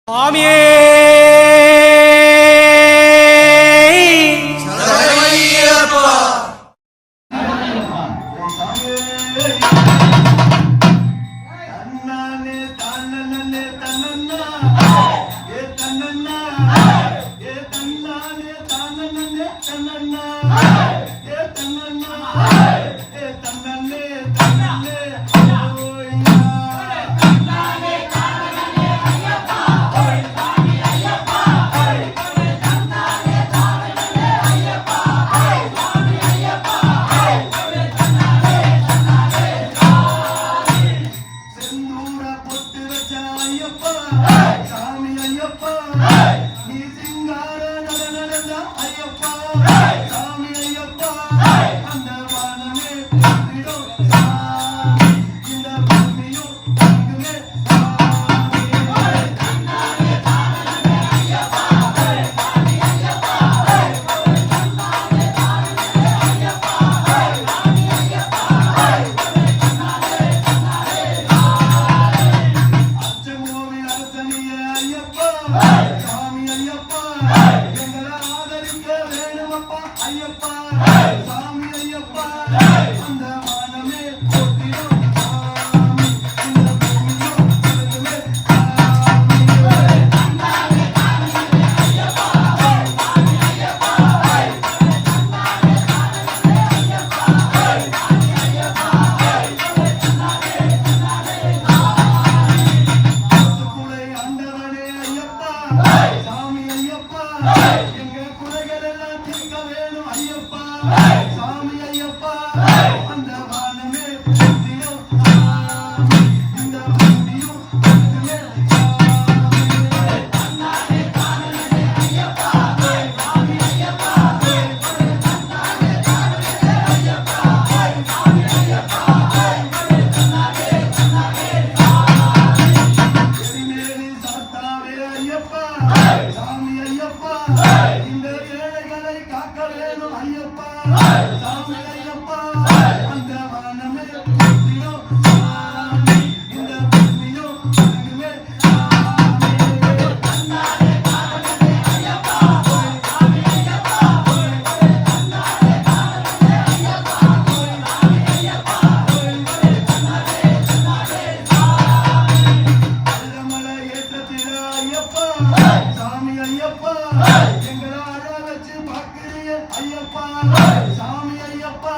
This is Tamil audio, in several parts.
சுவாமியே சரணமையப்பா. தன்னே தன்னே தன்னன்னா ஏ தன்னன்னா ஏ தன்னானே தன்னன்னே தன்னன்னா ஏ தன்னன்னா ஏ தன்னன்னே தன்னன்னே ஓய்யா தன்னானே தன்னன்னே ஐயப்பா ஓய் சாமி ஐயப்பா ஓய் தன்னானே தன்னன்னே ஐயப்பா ஓய் சாமி ஐயப்பா ஓய் தன்னானே தன்னானே செந்தூர பொட்டு வச்ச ஐயப்பா சாமி ஐயப்பா நீ சிங்கார நடந்த ஐயப்பா சாமி ஐயப்பா அந்த வானமே விடும் சாமி இந்த பூமியும் தங்குமே சாமி தன்னானே தானே ஐயப்பா சாமி ஐயப்பா தன்னானே தானே ஐயப்பா சாமி ஐயப்பா தன்னானே அச்சமோவின் அரசனியே ஐயப்பா சாமி ஐயப்பா எங்களை ஆதரிக்க வேணுமப்பா ஐயப்பா சாமி ஐயப்பா அந்த வானமே போற்றிடும் சாமி இந்த பூமியும் தங்குமே சாமி தன்னானே தானே ஐயப்பா சாமி ஐயப்பா தன்னானே தானே ஐயப்பா சாமி ஐயப்பா தன்னானே குலை ஆண்டவனே ஐயப்பா சாமி ஐயப்பா எங்க குறைகள் எல்லாம் தீர்க்க வேணும் ஐயப்பா சாமி ஐயப்பா அந்த வானமே போற்றிடும் சாமி இந்த பூமியும் தங்குமே சாமி தன்னானே தானே ஐயப்பா சாமி ஐயப்பா தன்னானே தானே ஐயப்பா சாமி ஐயப்பா தன்னானே எரிமேலி சாத்தாவே ஐயப்பா சாமி ஐயப்பா இந்த ஏழைகளை காக்க வேணும் ஐயப்பா சாமி ஐயப்பா அந்த வானமே போற்றிடும் சாமி இந்த பூமியும் தங்குமே சாமி தன்னானே தானே ஐயப்பா சாமி ஐயப்பா தன்னானே தானே ஐயப்பா சாமி ஐயப்பா தன்னானே அள்ளமலை ஏற்றத்தில ஐயப்பா சாமி ஐயப்பா எங்களை அழ வச்சு பார்க்கிறீங்க ஐயப்பா சாமி ஐயப்பா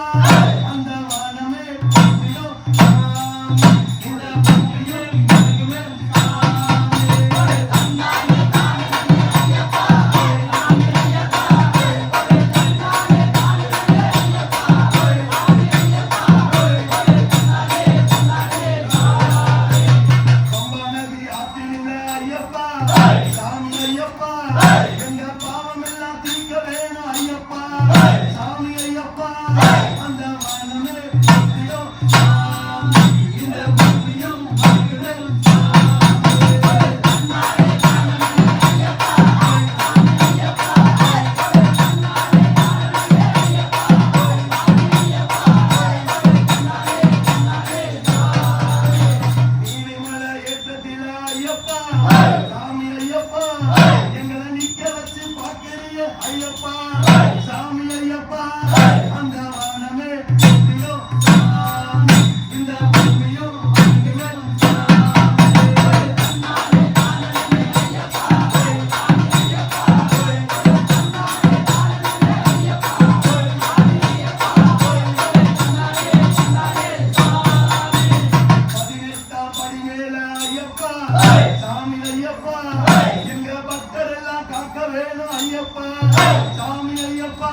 அந்த வானமே போற்றிடும் சாமி இந்த பூமியும் தங்குமே சாமி தன்னானே தானே ஐயப்பா சாமி ஐயப்பா தன்னானே தானே ஐயப்பா சாமி ஐயப்பா பம்பா நதி ஆற்றினில ஐயப்பா சாமி ஐயப்பா எங்க பாவம் எல்லாம் தீர்க்க வேணும் ஐயப்பா சாமி ஐயப்பா அந்த வானமே போற்றிடும் சாமி இந்த பூமியும் தங்குமே சாமி தன்னானே தானே ஐயப்பா சாமி ஐயப்பா தன்னானே தானே ஐயப்பா சாமி ஐயப்பா நீலிமலை ஏற்றத்தில ஐயப்பா சாமி ஐயப்பா எங்களை நிக்க வச்சு பார்க்கிறீங்க ஐயப்பா சாமி ஐயப்பா அந்த வானமே போற்றிடும் சாமி இந்த பூமியும் தங்குமே சாமி தன்னானே தானே ஐயப்பா சாமி ஐயப்பா தன்னானே தானே ஐயப்பா சாமி ஐயப்பா தன்னானே பதினெட்டா படி மேல ஐயப்பா சாமி ஐயப்பா எங்க பக்தர் எல்லாம் காக்க வேணும் ஐயப்பா சாமி ஐயப்பா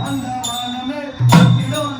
அந்த வானமே போற்றிடும்